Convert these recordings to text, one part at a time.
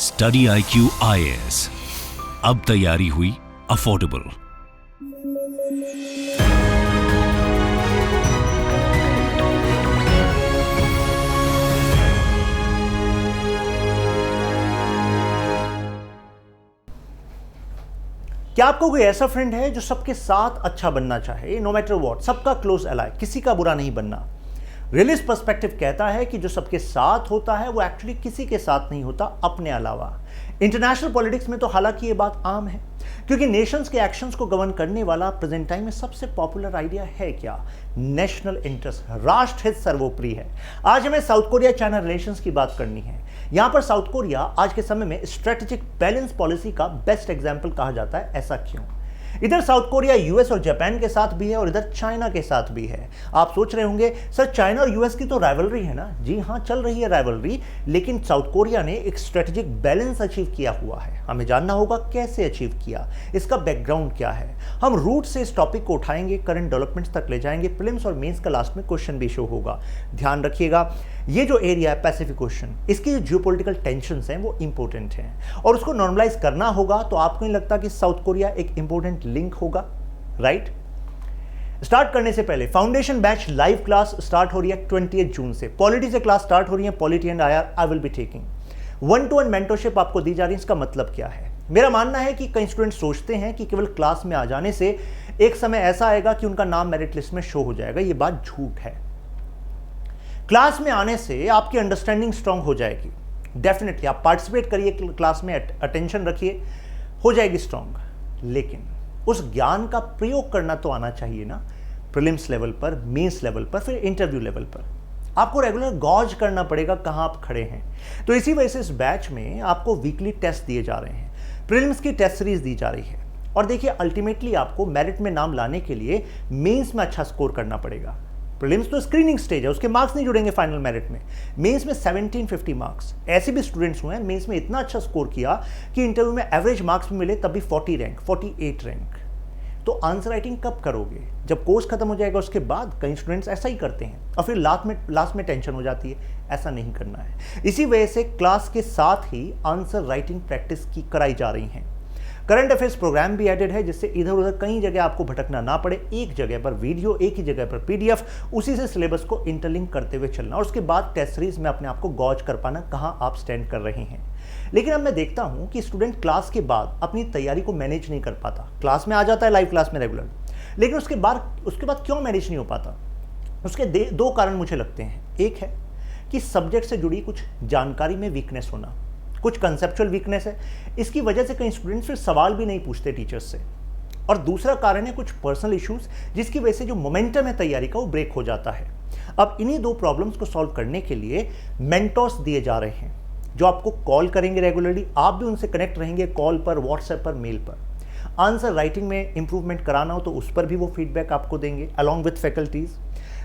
Study IQ IAS, अब तैयारी हुई अफोर्डेबल। क्या आपको कोई ऐसा फ्रेंड है जो सबके साथ अच्छा बनना चाहे, नो मैटर व्हाट, सबका क्लोज अलाय, किसी का बुरा नहीं बनना? रियलिस्ट पर्सपेक्टिव कहता है कि जो सबके साथ होता है वो एक्चुअली किसी के साथ नहीं होता अपने अलावा। इंटरनेशनल पॉलिटिक्स में तो हालांकि ये बात आम है, क्योंकि नेशंस के एक्शंस को गवर्न करने वाला प्रेजेंट टाइम में सबसे पॉपुलर आइडिया है क्या? नेशनल इंटरेस्ट, राष्ट्र हित सर्वोपरि है। आज हमें साउथ कोरिया चाइना रिलेशंस की बात करनी है। यहां पर साउथ कोरिया आज के समय में स्ट्रेटेजिक बैलेंस पॉलिसी का बेस्ट एग्जाम्पल कहा जाता है। ऐसा क्यों? इधर साउथ कोरिया यूएस और जापान के साथ भी है और इधर चाइना के साथ भी है। आप सोच रहे होंगे सर चाइना और यूएस की तो राइवलरी है ना। जी हाँ, चल रही है राइवलरी, लेकिन साउथ कोरिया ने एक स्ट्रेटेजिक बैलेंस अचीव किया हुआ है। हमें जानना होगा कैसे अचीव किया, इसका बैकग्राउंड क्या है। हम रूट से इस टॉपिक को उठाएंगे, करंट डेवलपमेंट्स तक ले जाएंगे। प्रीलिम्स और मेंस का लास्ट में क्वेश्चन भी शो होगा। ध्यान रखिएगा, ये जो एरिया है पैसिफिक ओशन, इसकी जो जियोपॉलिटिकल टेंशंस हैं वो इंपॉर्टेंट हैं और उसको नॉर्मलाइज करना होगा। तो आपको नहीं लगता कि साउथ कोरिया एक इंपॉर्टेंट लिंक होगा? राइट। स्टार्ट करने से पहले foundation batch live class start हो रही है 28 जून से। पॉलिटी से क्लास स्टार्ट हो रही है, polity and IR I will be taking. 1-to-1 mentorship आपको दी जा रही है। इसका मतलब क्या है? मेरा मानना है कि कई स्टूडेंट सोचते हैं कि केवल क्लास में आ जाने से एक समय ऐसा आएगा कि उनका नाम मेरिट लिस्ट में शो हो जाएगा। ये बात झूठ है। क्लास में आने से आपकी अंडरस्टैंडिंग स्ट्रांग हो जाएगी। डेफिनेटली आप पार्टिसिपेट करिए क्लास में, अटेंशन रखिए, हो जाएगी स्ट्रांग। लेकिन उस ज्ञान का प्रयोग करना तो आना चाहिए ना। प्रीलिम्स लेवल पर, मेंस लेवल पर, फिर इंटरव्यू लेवल पर आपको रेगुलर गॉज करना पड़ेगा कहां आप खड़े हैं। तो इसी वजह से इस बैच में आपको वीकली टेस्ट दिए जा रहे हैं, प्रीलिम्स की टेस्ट सीरीज दी जा रही है। और देखिए, अल्टीमेटली आपको मेरिट में नाम लाने के लिए मेंस में अच्छा स्कोर करना पड़ेगा। प्रीलिम्स तो स्क्रीनिंग स्टेज है, उसके मार्क्स नहीं जुड़ेंगे फाइनल मेरिट में। मेंस में 1750 मार्क्स। ऐसे भी स्टूडेंट्स हुए हैं मेंस में इतना अच्छा स्कोर किया कि इंटरव्यू में एवरेज मार्क्स भी मिले, तब भी 40 रैंक, 48 रैंक। तो आंसर राइटिंग कब करोगे? जब कोर्स खत्म हो जाएगा उसके बाद। कई स्टूडेंट्स ऐसा ही करते हैं और फिर लास्ट में टेंशन हो जाती है। ऐसा नहीं करना है। इसी वजह से क्लास के साथ ही आंसर राइटिंग प्रैक्टिस की कराई जा रही है। करंट अफेयर्स प्रोग्राम भी एडेड है, जिससे इधर उधर कई जगह आपको भटकना ना पड़े। एक जगह पर वीडियो, एक ही जगह पर PDF, उसी से सिलेबस को इंटरलिंक करते हुए चलना और उसके बाद टेस्ट सीरीज में अपने आप को गॉज कर पाना कहाँ आप स्टैंड कर रहे हैं। लेकिन अब मैं देखता हूं कि स्टूडेंट क्लास के बाद अपनी तैयारी को मैनेज नहीं कर पाता। क्लास में आ जाता है लाइव क्लास में रेगुलर, लेकिन उसके बाद क्यों मैनेज नहीं हो पाता? उसके दो कारण मुझे लगते हैं। एक है कि सब्जेक्ट से जुड़ी कुछ जानकारी में वीकनेस होना, कुछ कंसेप्चुअल वीकनेस है। इसकी वजह से कई स्टूडेंट्स फिर सवाल भी नहीं पूछते टीचर्स से। और दूसरा कारण है कुछ पर्सनल इश्यूज, जिसकी वजह से जो मोमेंटम है तैयारी का वो ब्रेक हो जाता है। अब इन्हीं दो प्रॉब्लम्स को सॉल्व करने के लिए मेंटर्स दिए जा रहे हैं, जो आपको कॉल करेंगे रेगुलरली। आप भी उनसे कनेक्ट रहेंगे कॉल पर, व्हाट्सएप पर, मेल पर। आंसर राइटिंग में इंप्रूवमेंट कराना हो तो उस पर भी वो फीडबैक आपको देंगे अलॉन्ग विथ फैकल्टीज।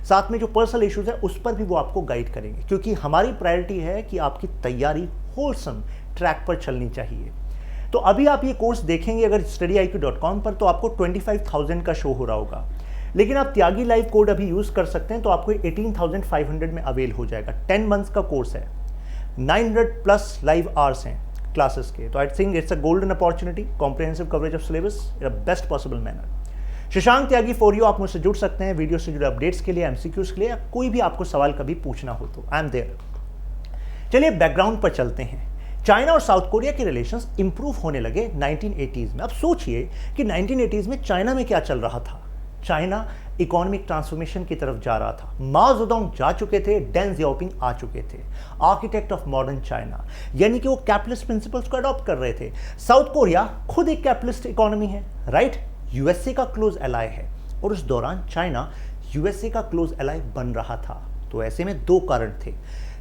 साथ में जो पर्सनल इश्यूज है उस पर भी वो आपको गाइड करेंगे, क्योंकि हमारी प्रायोरिटी है कि आपकी तैयारी होलसम ट्रैक पर चलनी चाहिए। तो अभी आप ये कोर्स देखेंगे अगर studyIQ.com पर, तो आपको 25,000 का शो हो रहा होगा। लेकिन आप त्यागी लाइव कोड अभी यूज कर सकते हैं, तो आपको 18,500 में अवेल हो जाएगा। 10 मंथ्स का कोर्स है, 900+ लाइव आवर्स हैं क्लासेस के। तो I think it's a golden opportunity, comprehensive coverage of syllabus in a best possible manner. Shashank Tyagi for you, आप मुझसे जुड़ सकते हैं वीडियो से जुड़े अपडेट्स के लिए, MCQs के लिए, या कोई भी आपको सवाल कभी पूछना हो तो आई एम देयर। चलिए बैकग्राउंड पर चलते हैं। चाइना और साउथ कोरिया के रिलेशंस इंप्रूव होने लगे 1980s में। अब सोचिए कि 1980s में चाइना में क्या चल रहा था। चाइना इकोनॉमिक ट्रांसफॉर्मेशन की तरफ जा रहा था। माओ ज़ेडोंग जा चुके थे, डेंग जियाओपिंग आ चुके थे, आर्किटेक्ट ऑफ मॉडर्न चाइना, यानी कि वो कैपिटलिस्ट प्रिंसिपल्स को अडॉप्ट कर रहे थे। साउथ कोरिया खुद एक कैपिटलिस्ट इकोनॉमी है, राइट, यूएसए का क्लोज एलाय है, और उस दौरान चाइना यूएसए का क्लोज एलाय बन रहा था। तो ऐसे में दो कारण थे।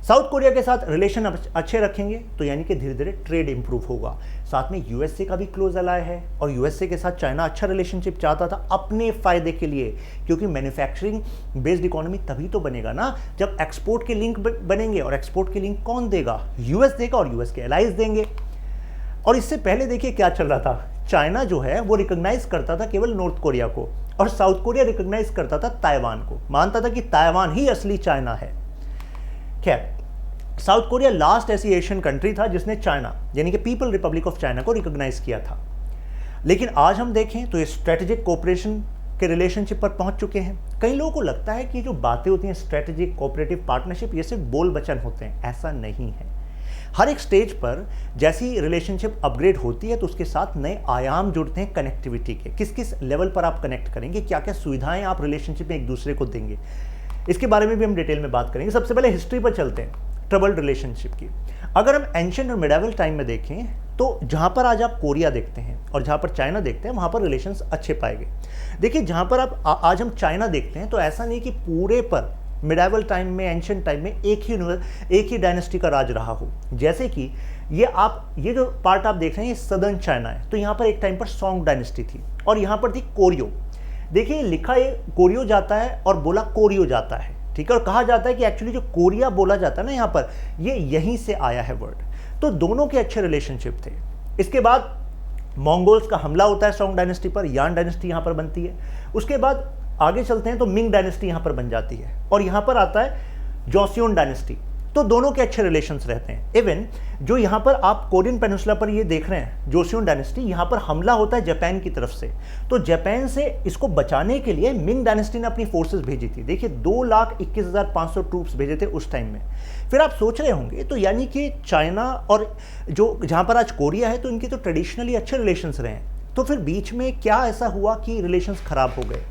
साउथ कोरिया के साथ रिलेशन अच्छे रखेंगे तो यानी कि धीरे धीरे ट्रेड इंप्रूव होगा। साथ में यूएसए का भी क्लोज अलाय है और यूएसए के साथ चाइना अच्छा रिलेशनशिप चाहता था अपने फायदे के लिए, क्योंकि मैन्युफैक्चरिंग बेस्ड इकोनॉमी तभी तो बनेगा ना जब एक्सपोर्ट के लिंक बनेंगे। और एक्सपोर्ट के लिंक कौन देगा? यूएस देगा और यूएस के एलाइज देंगे। और इससे पहले देखिए क्या चल रहा था। चाइना जो है वो रिकॉग्नाइज करता था केवल नॉर्थ कोरिया को, और साउथ कोरिया रिकॉग्नाइज करता था ताइवान को, मानता था कि ताइवान ही असली चाइना है। खैर, साउथ कोरिया लास्ट ऐसी एशियन कंट्री था जिसने चाइना यानी कि पीपल रिपब्लिक ऑफ चाइना को रिकॉग्नाइज किया था। लेकिन आज हम देखें तो ये स्ट्रेटेजिक कोऑपरेशन के रिलेशनशिप पर पहुंच चुके हैं। कई लोगों को लगता है कि जो बातें होती हैं स्ट्रेटेजिक कोऑपरेटिव पार्टनरशिप, ये सिर्फ बोल बचन होते हैं। ऐसा नहीं है। हर एक स्टेज पर जैसी रिलेशनशिप अपग्रेड होती है तो उसके साथ नए आयाम जुड़ते हैं कनेक्टिविटी के। किस किस लेवल पर आप कनेक्ट करेंगे, क्या क्या सुविधाएं आप रिलेशनशिप में एक दूसरे को देंगे, इसके बारे में भी हम डिटेल में बात करेंगे। सबसे पहले हिस्ट्री पर चलते हैं ट्रबल्ड रिलेशनशिप की। अगर हम एंशिएंट और मिडिवल टाइम में देखें तो जहाँ पर आज आप कोरिया देखते हैं और जहाँ पर चाइना देखते हैं वहाँ पर रिलेशंस अच्छे पाए गए। देखिए जहाँ पर आप आज हम चाइना देखते हैं तो ऐसा नहीं कि पूरे पर मिडिवल टाइम में एंशिएंट टाइम में एक ही डायनेस्टी का राज रहा हो। जैसे कि ये जो पार्ट आप देख रहे हैं ये सदर्न चाइना है, तो यहाँ पर एक टाइम पर सोंग डायनेस्टी थी और यहाँ पर थी कोरियो। देखिए लिखा ये कोरियो जाता है और बोला कोरियो जाता है, ठीक है। और कहा जाता है कि एक्चुअली जो कोरिया बोला जाता है ना यहाँ पर, ये यहीं से आया है वर्ड। तो दोनों के अच्छे रिलेशनशिप थे। इसके बाद मंगोल्स का हमला होता है सोंग डायनेस्टी पर, यान डायनेस्टी यहाँ पर बनती है। उसके बाद आगे चलते हैं तो मिंग डायनेस्टी यहाँ पर बन जाती है और यहाँ पर आता है जोसियोन डायनेस्टी। तो दोनों के अच्छे रिलेशंस रहते हैं। इवन जो यहाँ पर आप कोरियन पेनिनसुला पर ये देख रहे हैं जोसियोन डायनेस्टी, यहाँ पर हमला होता है जापान की तरफ से। तो जापान से इसको बचाने के लिए मिंग डायनेस्टी ने अपनी फोर्सेस भेजी थी। देखिए 2,21,500 ट्रूप्स भेजे थे उस टाइम में। फिर आप सोच रहे होंगे तो यानी कि चाइना और जो जहाँ पर आज कोरिया है तो इनके तो ट्रेडिशनली अच्छे रिलेशंस रहे हैं, तो फिर बीच में क्या ऐसा हुआ कि रिलेशंस खराब हो गए।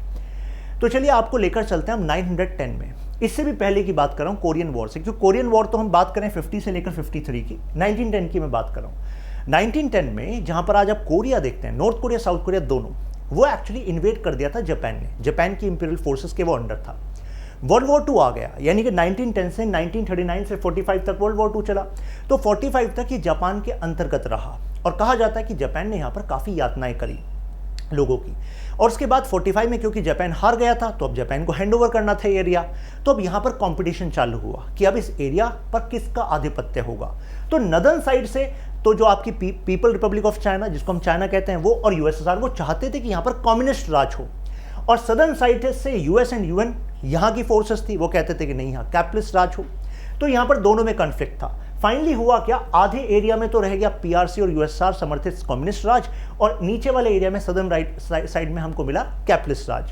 तो चलिए आपको लेकर चलते हैं हम 910 में। इससे भी पहले की बात कर रहा हूँ कोरियन वॉर से, क्योंकि कोरियन वॉर तो हम बात करें 50 से लेकर 53 की, 1910 की मैं बात कर रहा हूँ। 1910 में जहाँ पर आज आप कोरिया देखते हैं, नॉर्थ कोरिया साउथ कोरिया दोनों, वो एक्चुअली इन्वेड कर दिया था जापान ने। जापान की इंपीरियल फोर्सेस के वो अंडर था। वर्ल्ड वॉर 2 आ गया, यानी कि 1910 से 1939 से 45 तक वर्ल्ड वॉर 2 चला। तो 45 तक ये जापान के अंतर्गत रहा और कहा जाता है कि जापान ने यहाँ पर काफ़ी यातनाएं करी लोगों की। और उसके बाद 45 में क्योंकि जापान हार गया था तो अब जापान को हैंड ओवर करना था एरिया। तो अब यहाँ पर कंपटीशन चालू हुआ कि अब इस एरिया पर किसका आधिपत्य होगा। तो नदर्न साइड से तो जो आपकी पीपल रिपब्लिक ऑफ चाइना, जिसको हम चाइना कहते हैं, वो और यूएसएसआर, वो चाहते थे कि यहाँ पर कम्युनिस्ट राज हो। और सदर्न साइड से यूएस एंड यूएन यहाँ की फोर्सेस थी, वो कहते थे कि नहीं यहाँ कैपिटलिस्ट राज हो। तो यहाँ पर दोनों में कॉन्फ्लिक्ट था। फाइनली हुआ क्या, आधे एरिया में तो रह गया पीआरसी और यूएसआर समर्थित कम्युनिस्ट राज और नीचे वाले एरिया में सदर्न राइट साइड में हमको मिला कैपिटलिस्ट राज।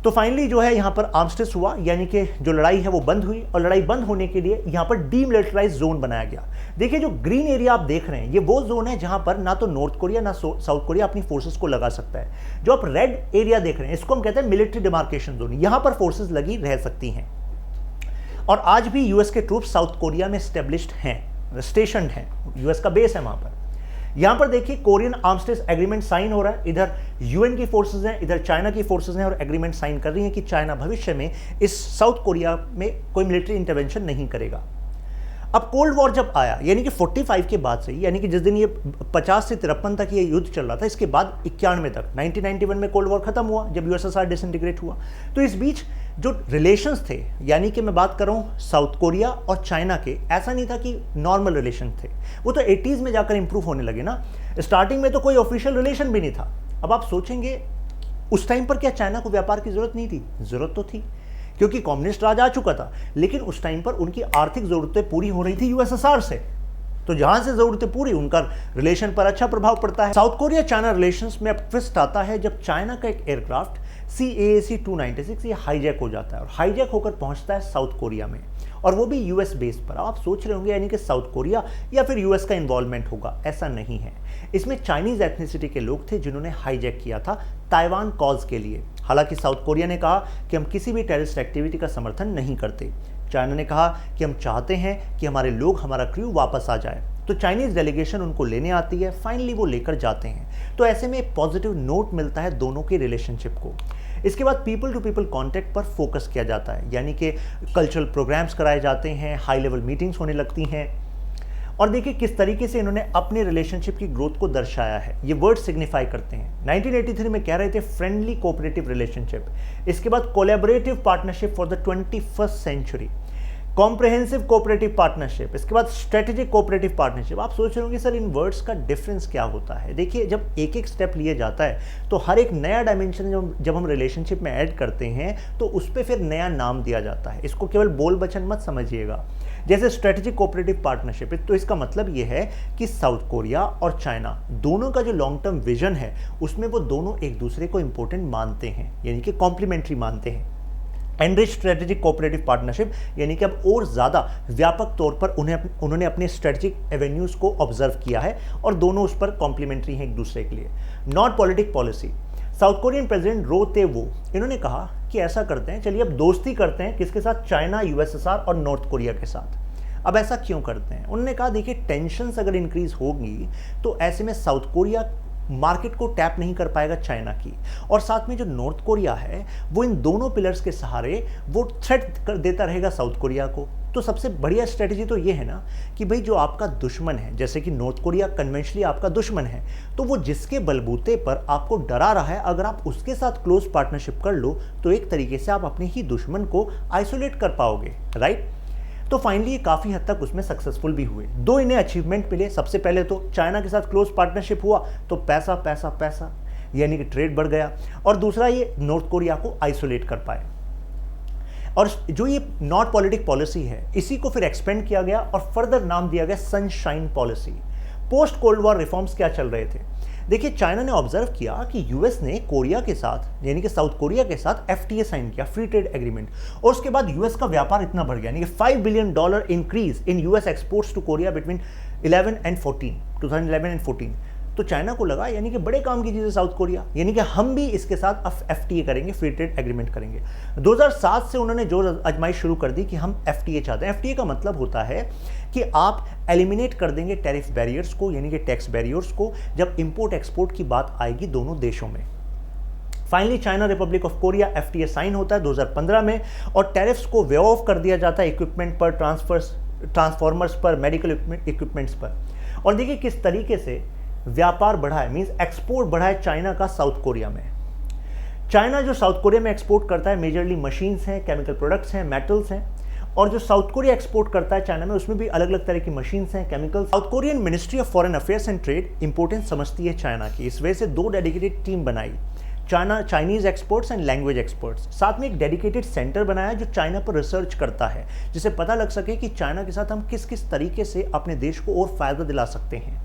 तो फाइनली जो है यहाँ पर आर्मिस्टिस हुआ, यानी कि जो लड़ाई है वो बंद हुई और लड़ाई बंद होने के लिए यहाँ पर डीमिलिटराइज्ड जोन बनाया गया। देखिए जो ग्रीन एरिया आप देख रहे हैं ये वो जोन है जहाँ पर ना तो नॉर्थ कोरिया ना साउथ कोरिया अपनी फोर्सेस को लगा सकता है। जो आप रेड एरिया देख रहे हैं इसको हम कहते हैं मिलिट्री डिमार्केशन जोन, यहाँ पर फोर्सेस लगी रह सकती हैं। और आज भी यूएस के ट्रूप्स साउथ कोरिया में स्टेब्लिश्ड हैं, स्टेशनड हैं, यूएस का बेस है वहाँ पर। यहाँ पर देखिए कोरियन आर्मिस्टिस एग्रीमेंट साइन हो रहा है, इधर यूएन की फोर्सेस हैं, इधर चाइना की फोर्सेस हैं और एग्रीमेंट साइन कर रही हैं कि चाइना भविष्य में इस साउथ कोरिया में कोई मिलिट्री इंटरवेंशन नहीं करेगा। अब कोल्ड वॉर जब आया, यानी कि 45 के बाद से, यानी कि जिस दिन ये 50 से 53 तक ये युद्ध चल रहा था, इसके बाद 91 तक 1991 में कोल्ड वॉर खत्म हुआ जब यूएसएसआर डिसइंटीग्रेट हुआ। तो इस बीच जो रिलेशंस थे, यानी कि मैं बात कर रहा हूँ साउथ कोरिया और चाइना के, ऐसा नहीं था कि नॉर्मल रिलेशन थे, वो तो 80s में जाकर इंप्रूव होने लगे ना। स्टार्टिंग में तो कोई ऑफिशियल रिलेशन भी नहीं था। अब आप सोचेंगे उस टाइम पर क्या चाइना को व्यापार की जरूरत नहीं थी? जरूरत तो थी, क्योंकि कम्युनिस्ट राज आ चुका था, लेकिन उस टाइम पर उनकी आर्थिक जरूरतें पूरी हो रही थी यूएसएसआर से। तो जहां से जरूरतें पूरी, उनका रिलेशन पर अच्छा प्रभाव पड़ता है। साउथ कोरिया चाइना रिलेशंस में अब ट्विस्ट आता है जब चाइना का एक एयरक्राफ्ट CAAC 296 ये हाईजैक हो जाता है और हाईजैक होकर पहुंचता है साउथ कोरिया में, और वो भी यूएस बेस पर। आप सोच रहे होंगे यानी कि साउथ कोरिया या फिर यूएस का इन्वॉल्वमेंट होगा, ऐसा नहीं है। इसमें चाइनीज एथनिसिटी के लोग थे जिन्होंने हाईजैक किया था ताइवान कॉज के लिए। हालांकि साउथ कोरिया ने कहा कि हम किसी भी टेररिस्ट एक्टिविटी का समर्थन नहीं करते। चाइना ने कहा कि हम चाहते हैं कि हमारे लोग, हमारा क्रू वापस आ जाए। तो चाइनीज डेलीगेशन उनको लेने आती है, फाइनली वो लेकर जाते हैं। तो ऐसे में एक पॉजिटिव नोट मिलता है दोनों के रिलेशनशिप को। इसके बाद पीपल टू पीपल कॉन्टैक्ट पर फोकस किया जाता है, यानी कि कल्चरल प्रोग्राम्स कराए जाते हैं, हाई लेवल मीटिंग्स होने लगती हैं। और देखिए किस तरीके से इन्होंने अपने रिलेशनशिप की ग्रोथ को दर्शाया है। ये वर्ड सिग्निफाई करते हैं। 1983 में कह रहे थे फ्रेंडली कोऑपरेटिव रिलेशनशिप, इसके बाद collaborative partnership for the 21st century. Comprehensive cooperative partnership, इसके बाद स्ट्रेटेजिक कोऑपरेटिव पार्टनरशिप। आप सोच रहे होंगे सर इन वर्ड्स का डिफरेंस क्या होता है। देखिए, जब एक एक स्टेप लिए जाता है तो हर एक नया डायमेंशन जब हम रिलेशनशिप में ऐड करते हैं तो उस पर फिर नया नाम दिया जाता है। इसको केवल बोल बचन मत समझिएगा। जैसे स्ट्रेटेजिक कोऑपरेटिव पार्टनरशिप, तो इसका मतलब ये है कि साउथ कोरिया और चाइना दोनों का जो लॉन्ग टर्म विजन है उसमें वो दोनों एक दूसरे को इंपॉर्टेंट मानते हैं, यानी कि कॉम्प्लीमेंट्री मानते हैं। एनरिच स्ट्रेटेजिक कोऑपरेटिव पार्टनरशिप, यानी कि अब और ज़्यादा व्यापक तौर पर उन्होंने अपने स्ट्रेटेजिक एवेन्यूज़ को ऑब्जर्व किया है और दोनों उस पर कॉम्प्लीमेंट्री हैं एक दूसरे के लिए। Not politic policy, South Korean president Roh Tae Woo, इन्होंने कहा कि ऐसा करते हैं, चलिए अब दोस्ती करते हैं किसके साथ, चाइना, यूएसएसआर और नॉर्थ कोरिया के साथ। अब ऐसा क्यों करते हैं, उन्होंने कहा देखिए टेंशन्स अगर इंक्रीज होगी तो ऐसे में साउथ कोरिया मार्केट को टैप नहीं कर पाएगा चाइना की, और साथ में जो नॉर्थ कोरिया है वो इन दोनों पिलर्स के सहारे वो थ्रेट कर देता रहेगा साउथ कोरिया को। तो सबसे बढ़िया स्ट्रेटजी तो ये है ना कि भाई जो आपका दुश्मन है, जैसे कि नॉर्थ कोरिया कन्वेंशनली आपका दुश्मन है, तो वो जिसके बलबूते पर आपको डरा रहा है, अगर आप उसके साथ क्लोज पार्टनरशिप कर लो तो एक तरीके से आप अपने ही दुश्मन को आइसोलेट कर पाओगे, राइट। तो फाइनली ये काफ़ी हद तक उसमें सक्सेसफुल भी हुए। दो इन्हें अचीवमेंट मिले। सबसे पहले तो चाइना के साथ क्लोज पार्टनरशिप हुआ तो पैसा पैसा पैसा, यानी कि ट्रेड बढ़ गया, और दूसरा ये नॉर्थ कोरिया को आइसोलेट कर पाए। और जो ये नॉट पॉलिटिक पॉलिसी है इसी को फिर एक्सपेंड किया गया और फर्दर नाम दिया गया sunshine policy. Post cold war reforms क्या चल रहे थे, देखिए चाइना ने ऑब्जर्व किया कि यूएस ने कोरिया के साथ, यानी कि साउथ कोरिया के साथ एफटीए साइन किया, फ्री ट्रेड एग्रीमेंट, और उसके बाद यूएस का व्यापार इतना बढ़ गया, यानी कि $5 billion increase in US exports to Korea between 2011 and 14। तो चाइना को लगा यानी कि बड़े काम की चीज़ है साउथ कोरिया, यानी कि हम भी इसके साथ एफटीए करेंगे, फ्री ट्रेड एग्रीमेंट करेंगे। 2007 से उन्होंने जोर आजमाइश शुरू कर दी कि हम एफटीए चाहते हैं। एफटीए का मतलब होता है कि आप एलिमिनेट कर देंगे टैरिफ बैरियर्स को, यानी कि टैक्स बैरियर्स को, जब इंपोर्ट एक्सपोर्ट की बात आएगी दोनों देशों में। Finally China Republic of Korea FTA sign होता है 2015 में, और टैरिफ्स को वेव ऑफ कर दिया जाता है इक्विपमेंट पर, ट्रांसफॉर्मर्स पर, मेडिकल इक्विपमेंट्स पर। और देखिए किस तरीके से व्यापार बढ़ा है, मींस एक्सपोर्ट बढ़ा है चाइना का साउथ कोरिया में। चाइना जो साउथ कोरिया में एक्सपोर्ट करता है मेजरली मशीन्स हैं, केमिकल प्रोडक्ट्स हैं, मेटल्स हैं, और जो साउथ कोरिया एक्सपोर्ट करता है चाइना में उसमें भी अलग अलग तरह की मशीन्स हैं, chemicals. South Korean ministry of foreign affairs and trade importance समझती है चाइना की, इस वजह से 2 डेडिकेटेड टीम बनाई, Chinese experts and language experts. साथ में एक डेडिकेटेड सेंटर बनाया जो चाइना पर रिसर्च करता है, जिससे पता लग सके कि चाइना के साथ हम किस किस तरीके से अपने देश को और फायदा दिला सकते हैं।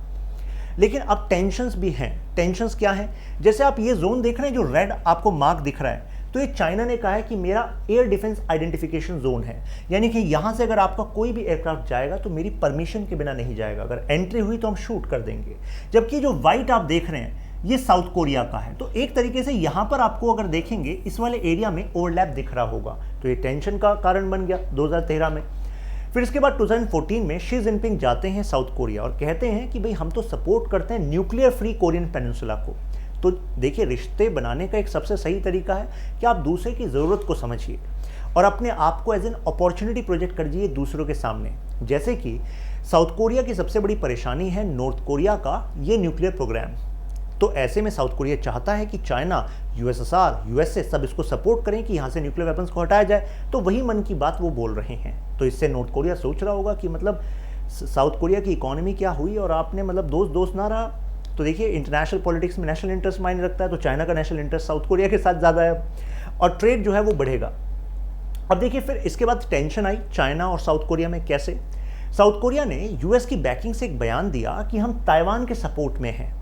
लेकिन अब टेंशन्स भी हैं। टेंशन्स क्या है, जैसे आप ये जोन देख रहे हैं जो रेड आपको मार्क दिख रहा है, तो ये चाइना ने कहा है कि मेरा एयर डिफेंस आइडेंटिफिकेशन जोन है, यानी कि यहाँ से अगर आपका कोई भी एयरक्राफ्ट जाएगा तो मेरी परमिशन के बिना नहीं जाएगा, अगर एंट्री हुई तो हम शूट कर देंगे। जबकि जो व्हाइट आप देख रहे हैं ये साउथ कोरिया का है। तो एक तरीके से यहाँ पर आपको अगर देखेंगे इस वाले एरिया में ओवरलैप दिख रहा होगा, तो ये टेंशन का कारण बन गया 2013 में। फिर इसके बाद 2014 में शी जिनपिंग जाते हैं साउथ कोरिया और कहते हैं कि भाई हम तो सपोर्ट करते हैं न्यूक्लियर फ्री कोरियन पेनिनसुला को। तो देखिए रिश्ते बनाने का एक सबसे सही तरीका है कि आप दूसरे की ज़रूरत को समझिए और अपने आप को एज एन अपॉर्चुनिटी प्रोजेक्ट करिए दूसरों के सामने। जैसे कि साउथ कोरिया की सबसे बड़ी परेशानी है नॉर्थ कोरिया का ये न्यूक्लियर प्रोग्राम। तो ऐसे में साउथ कोरिया चाहता है कि चाइना, यूएसएसआर, यूएसए सब इसको सपोर्ट करें कि यहाँ से न्यूक्लियर वेपन्स को हटाया जाए। तो वही मन की बात वो बोल रहे हैं। तो इससे नॉर्थ कोरिया सोच रहा होगा कि मतलब साउथ कोरिया की इकोनॉमी क्या हुई और आपने मतलब दोस्त ना रहा। तो देखिए इंटरनेशनल पॉलिटिक्स में नेशनल इंटरेस्ट मायने रखता है, तो चाइना का नेशनल इंटरेस्ट साउथ कोरिया के साथ ज़्यादा है और ट्रेड जो है वो बढ़ेगा। अब देखिए फिर इसके बाद टेंशन आई चाइना और साउथ कोरिया में। कैसे? साउथ कोरिया ने यूएस की बैकिंग से एक बयान दिया कि हम ताइवान के सपोर्ट में हैं।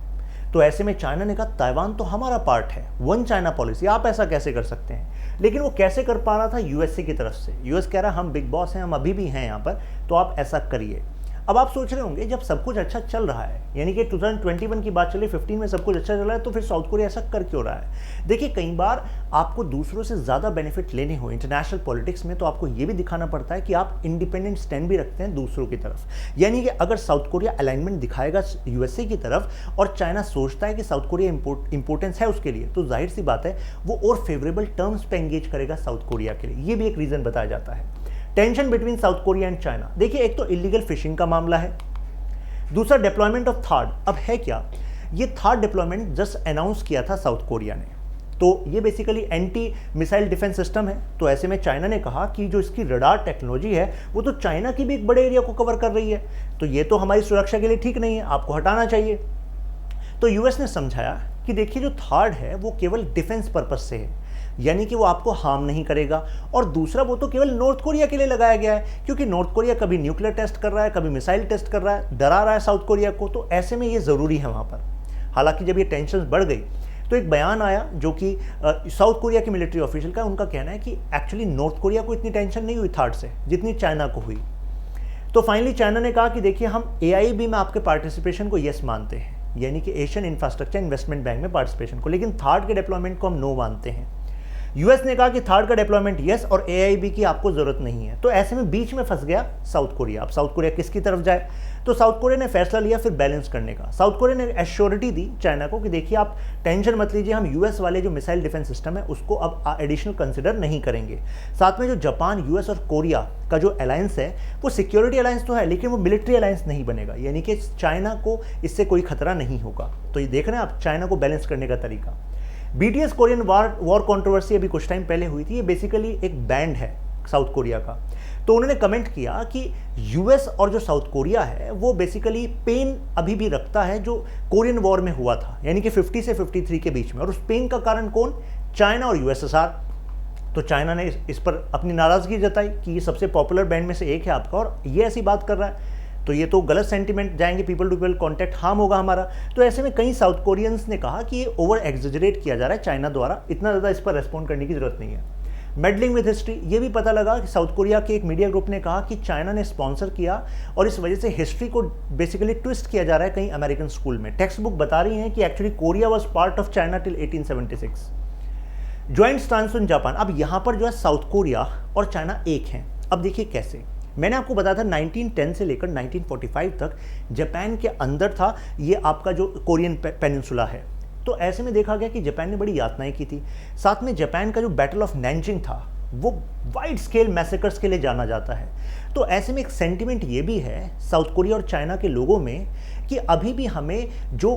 तो ऐसे में चाइना ने कहा ताइवान तो हमारा पार्ट है, वन चाइना पॉलिसी, आप ऐसा कैसे कर सकते हैं। लेकिन वो कैसे कर पा रहा था? यूएसए की तरफ से। यूएस कह रहा हम बिग बॉस हैं, हम अभी भी हैं यहाँ पर, तो आप ऐसा करिए। अब आप सोच रहे होंगे जब सब कुछ अच्छा चल रहा है, यानी कि 2021 की बात चली, 15 में सब कुछ अच्छा चल रहा है, तो फिर साउथ कोरिया ऐसा कर क्यों रहा है? देखिए कई बार आपको दूसरों से ज़्यादा बेनिफिट लेने हो इंटरनेशनल पॉलिटिक्स में, तो आपको ये भी दिखाना पड़ता है कि आप इंडिपेंडेंट स्टैंड भी रखते हैं दूसरों की तरफ। यानी कि अगर साउथ कोरिया अलाइनमेंट दिखाएगा यूएसए की तरफ और चाइना सोचता है कि साउथ कोरिया इंपॉर्टेंस है उसके लिए, तो जाहिर सी बात है वो और फेवरेबल टर्म्स पे एंगेज करेगा साउथ कोरिया के लिए। ये भी एक रीज़न बताया जाता है। Tension between south Korea and China. देखिए एक तो इलीगल फिशिंग का मामला है, दूसरा डिप्लॉयमेंट ऑफ थार्ड। अब है क्या, ये थार्ड डिप्लॉयमेंट जस्ट अनाउंस किया था साउथ कोरिया ने। तो ये basically anti missile defence system है। तो ऐसे में चाइना ने कहा कि जो इसकी रडार टेक्नोलॉजी है वो तो चाइना की भी एक बड़े एरिया को कवर कर रही है, तो ये तो हमारी सुरक्षा के लिए ठीक नहीं है, आपको हटाना चाहिए। तो यूएस ने समझाया कि देखिए जो थर्ड है वो केवल डिफेंस पर्पस से है, यानी कि वो आपको हार्म नहीं करेगा, और दूसरा वो तो केवल नॉर्थ कोरिया के लिए लगाया गया है, क्योंकि नॉर्थ कोरिया कभी न्यूक्लियर टेस्ट कर रहा है, कभी मिसाइल टेस्ट कर रहा है, डरा रहा है साउथ कोरिया को, तो ऐसे में ये ज़रूरी है वहाँ पर। हालांकि जब ये टेंशन बढ़ गई तो एक बयान आया जो कि साउथ कोरिया के मिलिट्री ऑफिशियल का, उनका कहना है कि एक्चुअली नॉर्थ कोरिया को इतनी टेंशन नहीं हुई थर्ड से जितनी चाइना को हुई। तो फाइनली चाइना ने कहा कि देखिए हम AIIB में आपके पार्टिसिपेशन को यस मानते हैं, यानी कि एशियन इंफ्रास्ट्रक्चर इन्वेस्टमेंट बैंक में पार्टिसिपेशन को, लेकिन थर्ड के डिप्लॉयमेंट को हम नो मानते हैं। यूएस ने कहा कि थर्ड का डिप्लॉयमेंट यस और AIIB की आपको जरूरत नहीं है। तो ऐसे में बीच में फंस गया साउथ कोरिया। अब साउथ कोरिया किसकी तरफ जाए? तो साउथ कोरिया ने फैसला लिया फिर बैलेंस करने का। साउथ कोरिया ने एश्योरिटी दी चाइना को कि देखिए आप टेंशन मत लीजिए, हम यूएस वाले जो मिसाइल डिफेंस सिस्टम है उसको अब एडिशनल कंसिडर नहीं करेंगे। साथ में जो जापान, यूएस और कोरिया का जो अलायंस है वो सिक्योरिटी अलायंस तो है, लेकिन वो मिलिट्री अलायंस नहीं बनेगा, यानी कि चाइना को इससे कोई खतरा नहीं होगा। तो ये देख रहे हैं आप चाइना को बैलेंस करने का तरीका। BTS कोरियन वॉर कंट्रोवर्सी अभी कुछ टाइम पहले हुई थी, ये बेसिकली एक बैंड है साउथ कोरिया का। तो उन्होंने कमेंट किया कि यूएस और जो साउथ कोरिया है वो बेसिकली पेन अभी भी रखता है जो कोरियन वॉर में हुआ था, यानी कि 50 से 53 के बीच में, और उस पेन का कारण कौन? चाइना और USSR। तो चाइना ने इस पर अपनी नाराजगी जताई कि ये सबसे पॉपुलर बैंड में से एक है आपका और ये ऐसी बात कर रहा है, तो ये तो गलत सेंटीमेंट जाएंगे, people to people contact harm होगा हमारा। तो ऐसे में कई साउथ कोरियंस ने कहा कि ये ओवर एग्जेजरेट किया जा रहा है चाइना द्वारा, इतना ज़्यादा इस पर रेस्पॉन्ड करने की जरूरत नहीं है। मेडलिंग विद हिस्ट्री, ये भी पता लगा कि साउथ कोरिया के एक मीडिया ग्रुप ने कहा कि चाइना ने स्पॉन्सर किया और इस वजह से हिस्ट्री को बेसिकली ट्विस्ट किया जा रहा है कहीं अमेरिकन स्कूल में। टेक्स्ट बुक बता रही हैं कि actually Korea was part of China till 1876। Joint stance on Japan, अब यहाँ पर जो है साउथ कोरिया और चाइना एक हैं। अब देखिए कैसे, मैंने आपको बताया था 1910 से लेकर 1945 तक जापान के अंदर था ये आपका जो कोरियन पेनिनसुला है। तो ऐसे में देखा गया कि जापान ने बड़ी यातनाएं की थी। साथ में जापान का जो बैटल ऑफ नैनजिंग था वो वाइड स्केल मैसेकर्स के लिए जाना जाता है। तो ऐसे में एक सेंटिमेंट ये भी है साउथ कोरिया और चाइना के लोगों में कि अभी भी हमें जो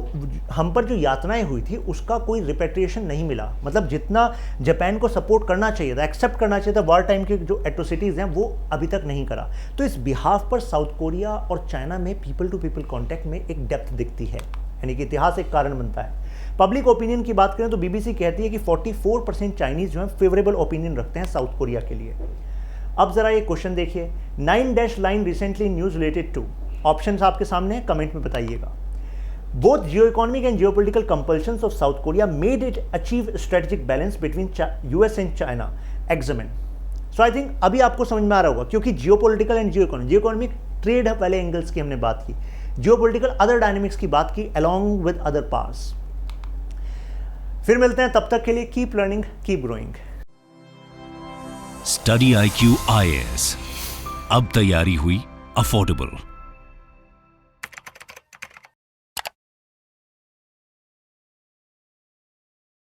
हम पर जो यातनाएं हुई थी उसका कोई रिपेट्रिएशन नहीं मिला, मतलब जितना जापान को सपोर्ट करना चाहिए था, एक्सेप्ट करना चाहिए था वॉर टाइम के जो एट्रोसिटीज़ हैं वो अभी तक नहीं करा। तो इस बिहाफ पर साउथ कोरिया और चाइना में पीपल टू पीपल कॉन्टैक्ट में एक डेप्थ दिखती है, यानी कि इतिहास एक कारण बनता है। पब्लिक ओपिनियन की बात करें तो BBC कहती है कि 44% चाइनीज जो है फेवरेबल ओपिनियन रखते हैं साउथ कोरिया के लिए। अब जरा ये क्वेश्चन देखिए, 9 line recently news related to, options आपके सामने हैं, कमेंट में बताइएगा। Both geo economic and geopolitical compulsions of South Korea made it achieve strategic balance between US and China examine. So I think अभी आपको समझ में आ रहा होगा, क्योंकि geopolitical and geo economic trade वाले एंगल्स की हमने बात की, जियोपॉलिटिकल अदर डायनेमिक्स की बात की अलॉन्ग विद अदर पार्ट्स। फिर मिलते हैं, तब तक के लिए keep learning keep growing. Study IQ IAS, अब तैयारी हुई अफोर्डेबल।